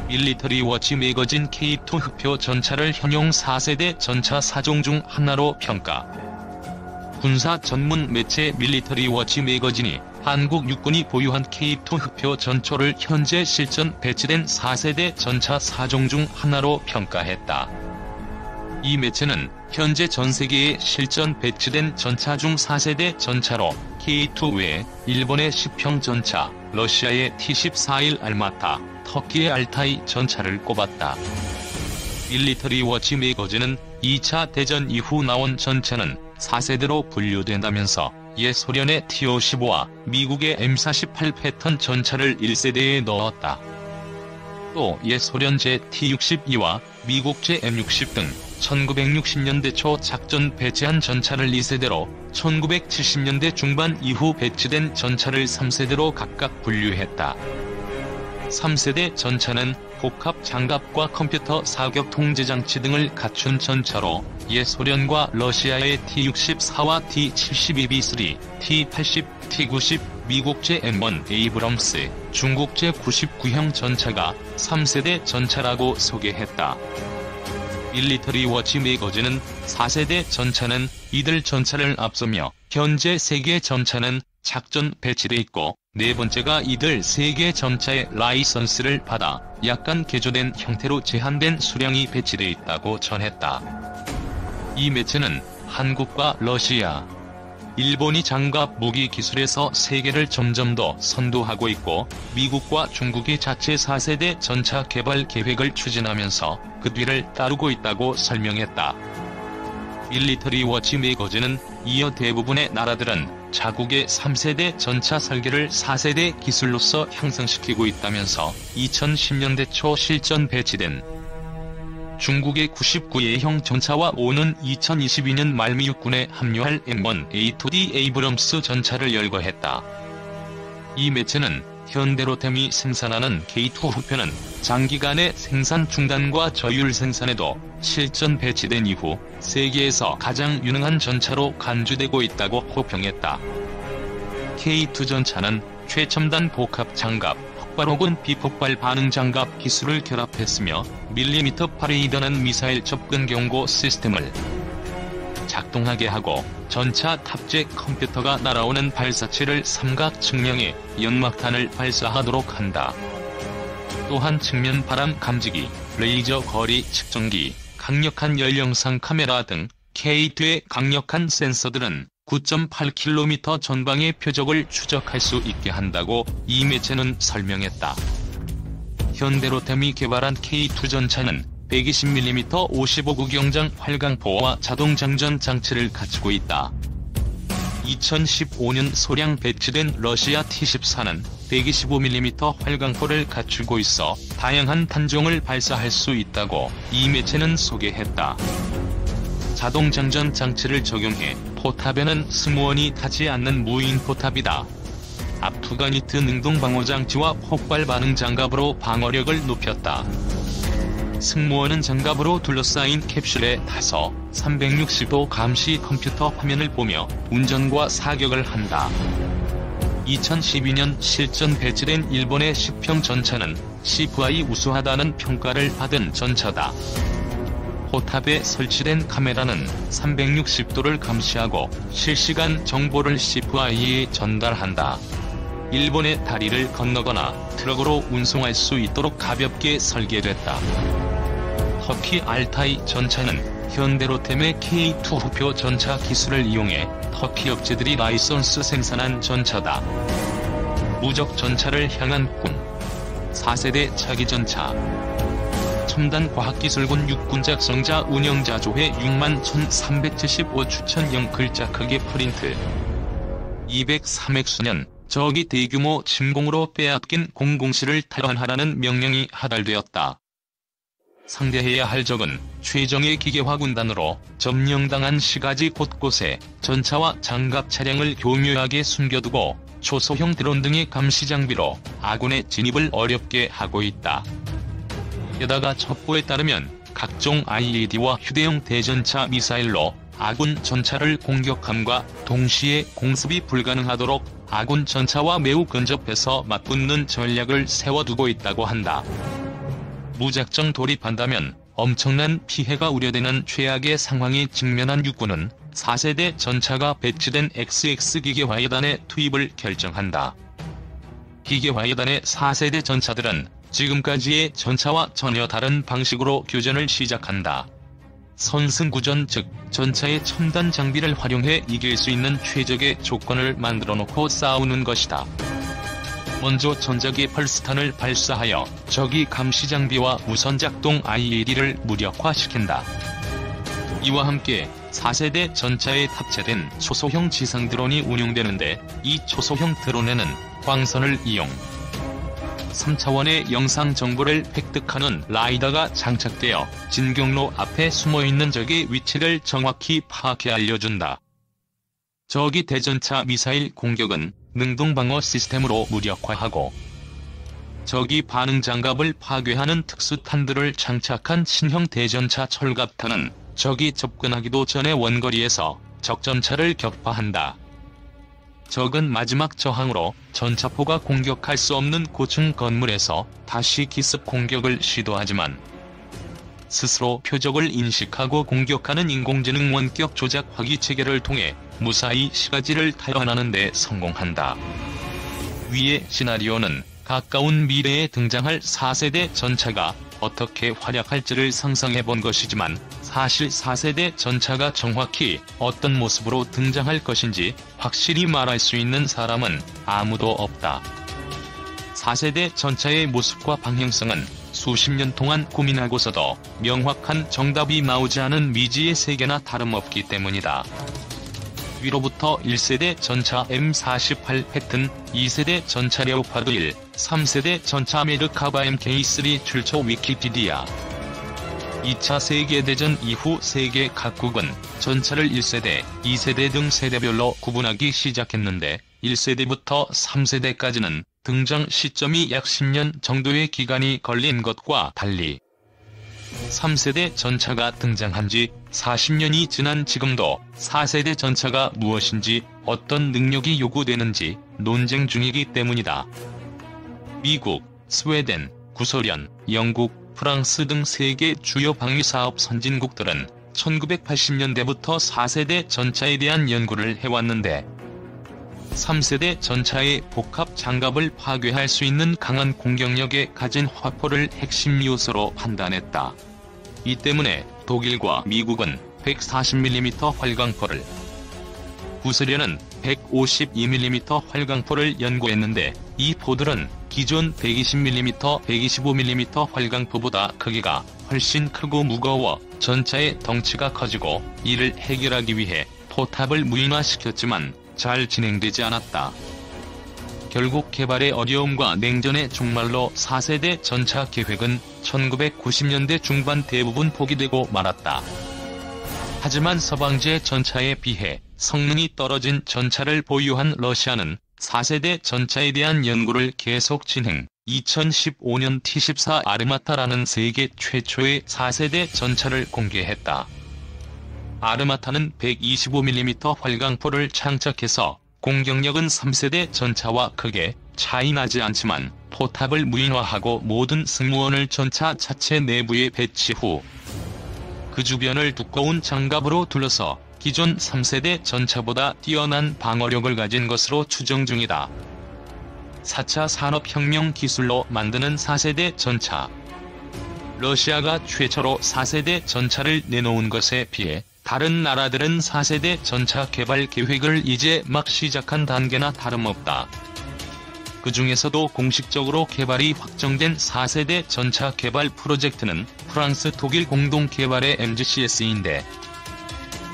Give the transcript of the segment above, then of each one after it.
밀리터리 워치 매거진 K2 흑표 전차를 현용 4세대 전차 4종 중 하나로 평가. 군사 전문 매체 밀리터리 워치 매거진이 한국 육군이 보유한 K2 흑표 전초를 현재 실전 배치된 4세대 전차 4종 중 하나로 평가했다. 이 매체는 현재 전세계에 실전 배치된 전차 중 4세대 전차로 K2 외에 일본의 10평 전차, 러시아의 T-14일 알마타, 터키의 알타이 전차를 꼽았다. 밀리터리 워치 매거진은 2차 대전 이후 나온 전차는 4세대로 분류된다면서 옛 소련의 T-55와 미국의 M48 패턴 전차를 1세대에 넣었다. 또 옛 소련 제 T-62와 미국 제 M60 등 1960년대 초 작전 배치한 전차를 2세대로 1970년대 중반 이후 배치된 전차를 3세대로 각각 분류했다. 3세대 전차는 복합 장갑과 컴퓨터 사격 통제장치 등을 갖춘 전차로 옛 소련과 러시아의 T-64와 T-72B3, T-80, T-90, 미국 제 M1 에이브럼스, 중국 제 99형 전차가 3세대 전차라고 소개했다. 밀리터리 워치 매거진은 4세대 전차는 이들 전차를 앞서며 현재 3개 전차는 작전 배치돼 있고 네 번째가 이들 3개 전차의 라이선스를 받아 약간 개조된 형태로 제한된 수량이 배치돼 있다고 전했다. 이 매체는 한국과 러시아, 일본이 장갑 무기 기술에서 세계를 점점 더 선도하고 있고 미국과 중국이 자체 4세대 전차 개발 계획을 추진하면서 그 뒤를 따르고 있다고 설명했다. 밀리터리 워치 매거진은 이어 대부분의 나라들은 자국의 3세대 전차 설계를 4세대 기술로서 향상시키고 있다면서 2010년대 초 실전 배치된 중국의 99예형 전차와 오는 2022년 말 미 육군에 합류할 M1A2D 에이브럼스 전차를 열거했다. 이 매체는 현대로템이 생산하는 K2 흑표는 장기간의 생산 중단과 저율 생산에도 실전 배치된 이후 세계에서 가장 유능한 전차로 간주되고 있다고 호평했다. K2 전차는 최첨단 복합 장갑, 폭발 혹은 비폭발 반응 장갑 기술을 결합했으며 밀리미터 파레이더는 미사일 접근 경고 시스템을 작동하게 하고 전차 탑재 컴퓨터가 날아오는 발사체를 삼각 측량해 연막탄을 발사하도록 한다. 또한 측면 바람 감지기, 레이저 거리 측정기, 강력한 열영상 카메라 등 K2의 강력한 센서들은 9.8km 전방의 표적을 추적할 수 있게 한다고 이 매체는 설명했다. 현대로템이 개발한 K2 전차는 120mm 55구경장 활강포와 자동장전 장치를 갖추고 있다. 2015년 소량 배치된 러시아 T-14는 125mm 활강포를 갖추고 있어 다양한 단종을 발사할 수 있다고 이 매체는 소개했다. 자동장전 장치를 적용해 포탑에는 승무원이 타지 않는 무인 포탑이다. 아프가니트 능동방어장치와 폭발 반응 장갑으로 방어력을 높였다. 승무원은 장갑으로 둘러싸인 캡슐에 타서 360도 감시 컴퓨터 화면을 보며 운전과 사격을 한다. 2012년 실전 배치된 일본의 10평 전차는 CVI 우수하다는 평가를 받은 전차다. 포탑에 설치된 카메라는 360도를 감시하고 실시간 정보를 CVI에 전달한다. 일본의 다리를 건너거나 트럭으로 운송할 수 있도록 가볍게 설계됐다. 터키 알타이 전차는 현대로템의 K2 흑표 전차 기술을 이용해 터키 업체들이 라이선스 생산한 전차다. 무적 전차를 향한 꿈 4세대 차기 전차 첨단 과학기술군 육군 작성자 운영자 조회 61,375 추천형 글자 크기 프린트 203엑스년 적이 대규모 침공으로 빼앗긴 공공실을 탈환하라는 명령이 하달되었다. 상대해야 할 적은 최정예 기계화군단으로 점령당한 시가지 곳곳에 전차와 장갑 차량을 교묘하게 숨겨두고 초소형 드론 등의 감시 장비로 아군의 진입을 어렵게 하고 있다. 게다가 첩보에 따르면 각종 IED와 휴대용 대전차 미사일로 아군 전차를 공격함과 동시에 공습이 불가능하도록 아군 전차와 매우 근접해서 맞붙는 전략을 세워두고 있다고 한다. 무작정 돌입한다면 엄청난 피해가 우려되는 최악의 상황에 직면한 육군은 4세대 전차가 배치된 XX 기계화여단의 투입을 결정한다. 기계화여단의 4세대 전차들은 지금까지의 전차와 전혀 다른 방식으로 교전을 시작한다. 선승구전, 즉 전차의 첨단 장비를 활용해 이길 수 있는 최적의 조건을 만들어 놓고 싸우는 것이다. 먼저 전작의 펄스탄을 발사하여 적이 감시 장비와 우선 작동 IED를 무력화시킨다. 이와 함께 4세대 전차에 탑재된 초소형 지상 드론이 운용되는데, 이 초소형 드론에는 광선을 이용 3차원의 영상 정보를 획득하는 라이다가 장착되어 진경로 앞에 숨어있는 적의 위치를 정확히 파악해 알려준다. 적이 대전차 미사일 공격은 능동방어 시스템으로 무력화하고, 적이 반응 장갑을 파괴하는 특수탄들을 장착한 신형 대전차 철갑탄은 적이 접근하기도 전에 원거리에서 적전차를 격파한다. 적은 마지막 저항으로 전차포가 공격할 수 없는 고층 건물에서 다시 기습 공격을 시도하지만, 스스로 표적을 인식하고 공격하는 인공지능 원격 조작 화기 체계를 통해 무사히 시가지를 탈환하는 데 성공한다. 위의 시나리오는 가까운 미래에 등장할 4세대 전차가 어떻게 활약할지를 상상해본 것이지만, 사실 4세대 전차가 정확히 어떤 모습으로 등장할 것인지 확실히 말할 수 있는 사람은 아무도 없다. 4세대 전차의 모습과 방향성은 수십 년 동안 고민하고서도 명확한 정답이 나오지 않은 미지의 세계나 다름없기 때문이다. 위로부터 1세대 전차 M48 패튼, 2세대 전차 레오파드 1, 3세대 전차 메르카바 MK3 출처 위키피디아. 2차 세계대전 이후 세계 각국은 전차를 1세대, 2세대 등 세대별로 구분하기 시작했는데, 1세대부터 3세대까지는 등장 시점이 약 10년 정도의 기간이 걸린 것과 달리 3세대 전차가 등장한 지 40년이 지난 지금도 4세대 전차가 무엇인지, 어떤 능력이 요구되는지 논쟁 중이기 때문이다. 미국, 스웨덴, 구소련, 영국, 프랑스 등 세계 주요 방위사업 선진국들은 1980년대부터 4세대 전차에 대한 연구를 해왔는데, 3세대 전차의 복합 장갑을 파괴할 수 있는 강한 공격력에 가진 화포를 핵심 요소로 판단했다. 이 때문에 독일과 미국은 140mm 활강포를, 구소련은 152mm 활강포를 연구했는데, 이 포들은 기존 120mm, 125mm 활강포보다 크기가 훨씬 크고 무거워 전차의 덩치가 커지고, 이를 해결하기 위해 포탑을 무인화시켰지만 잘 진행되지 않았다. 결국 개발의 어려움과 냉전의 종말로 4세대 전차 계획은 1990년대 중반 대부분 포기되고 말았다. 하지만 서방제 전차에 비해 성능이 떨어진 전차를 보유한 러시아는 4세대 전차에 대한 연구를 계속 진행, 2015년 T-14 아르마타라는 세계 최초의 4세대 전차를 공개했다. 아르마타는 125mm 활강포를 장착해서 공격력은 3세대 전차와 크게 차이 나지 않지만, 포탑을 무인화하고 모든 승무원을 전차 자체 내부에 배치 후 그 주변을 두꺼운 장갑으로 둘러서 기존 3세대 전차보다 뛰어난 방어력을 가진 것으로 추정 중이다. 4차 산업혁명 기술로 만드는 4세대 전차. 러시아가 최초로 4세대 전차를 내놓은 것에 비해 다른 나라들은 4세대 전차 개발 계획을 이제 막 시작한 단계나 다름없다. 그 중에서도 공식적으로 개발이 확정된 4세대 전차 개발 프로젝트는 프랑스 독일 공동 개발의 MGCS인데,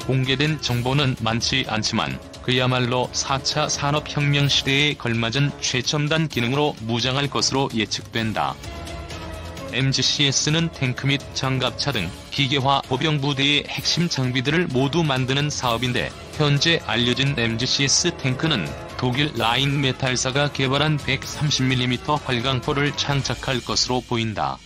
공개된 정보는 많지 않지만 그야말로 4차 산업혁명 시대에 걸맞은 최첨단 기능으로 무장할 것으로 예측된다. MGCS는 탱크 및 장갑차 등 기계화 보병 부대의 핵심 장비들을 모두 만드는 사업인데, 현재 알려진 MGCS 탱크는 독일 라인메탈사가 개발한 130mm 활강포를 장착할 것으로 보인다.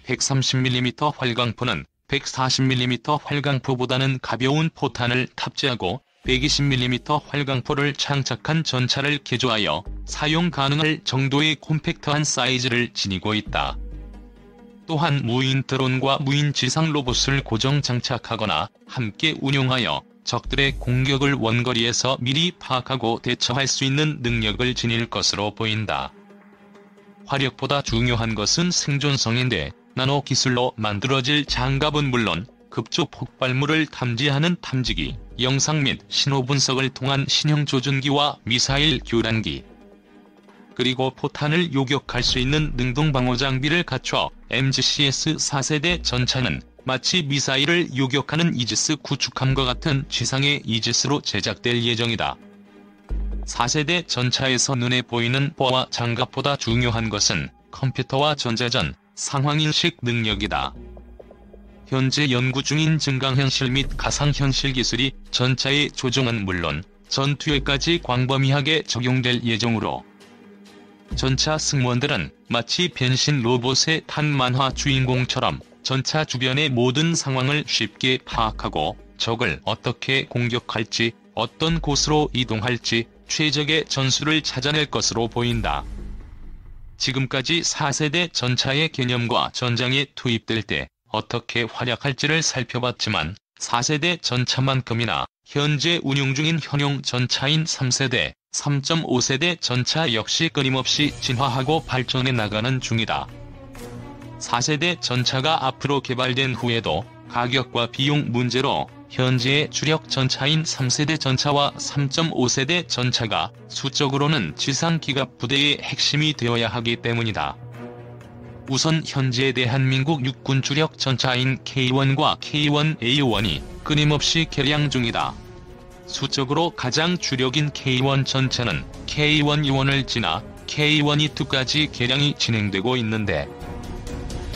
130mm 활강포는 140mm 활강포보다는 가벼운 포탄을 탑재하고 120mm 활강포를 장착한 전차를 개조하여 사용 가능할 정도의 콤팩트한 사이즈를 지니고 있다. 또한 무인 드론과 무인 지상 로봇을 고정 장착하거나 함께 운용하여 적들의 공격을 원거리에서 미리 파악하고 대처할 수 있는 능력을 지닐 것으로 보인다. 화력보다 중요한 것은 생존성인데 나노 기술로 만들어질 장갑은 물론 급조 폭발물을 탐지하는 탐지기, 영상 및 신호 분석을 통한 신형 조준기와 미사일 교란기, 그리고 포탄을 요격할 수 있는 능동방어 장비를 갖춰 MGCS 4세대 전차는 마치 미사일을 요격하는 이지스 구축함과 같은 지상의 이지스로 제작될 예정이다. 4세대 전차에서 눈에 보이는 보아 장갑보다 중요한 것은 컴퓨터와 전자전, 상황인식 능력이다. 현재 연구 중인 증강현실 및 가상현실 기술이 전차의 조종은 물론 전투에까지 광범위하게 적용될 예정으로 전차 승무원들은 마치 변신 로봇의 탄만화 주인공처럼 전차 주변의 모든 상황을 쉽게 파악하고 적을 어떻게 공격할지, 어떤 곳으로 이동할지 최적의 전술을 찾아낼 것으로 보인다. 지금까지 4세대 전차의 개념과 전장에 투입될 때 어떻게 활약할지를 살펴봤지만 4세대 전차만큼이나 현재 운용 중인 현용 전차인 3세대, 3.5세대 전차 역시 끊임없이 진화하고 발전해 나가는 중이다. 4세대 전차가 앞으로 개발된 후에도 가격과 비용 문제로 현재의 주력 전차인 3세대 전차와 3.5세대 전차가 수적으로는 지상기갑 부대의 핵심이 되어야 하기 때문이다. 우선 현재 대한민국 육군 주력 전차인 K1과 K1A1이 끊임없이 개량 중이다. 수적으로 가장 주력인 K1 전차는 K1E1을 지나 K1E2까지 개량이 진행되고 있는데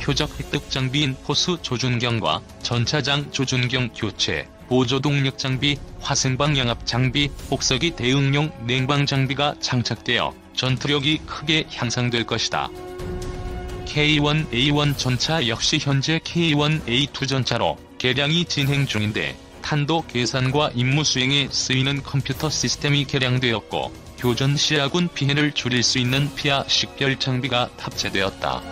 표적 획득 장비인 포수 조준경과 전차장 조준경 교체, 보조동력 장비, 화생방 양압 장비, 복서기 대응용 냉방 장비가 장착되어 전투력이 크게 향상될 것이다. K1A1 전차 역시 현재 K1A2 전차로 개량이 진행 중인데 탄도 계산과 임무 수행에 쓰이는 컴퓨터 시스템이 개량되었고 교전 시 아군 피해를 줄일 수 있는 피하 식별 장비가 탑재되었다.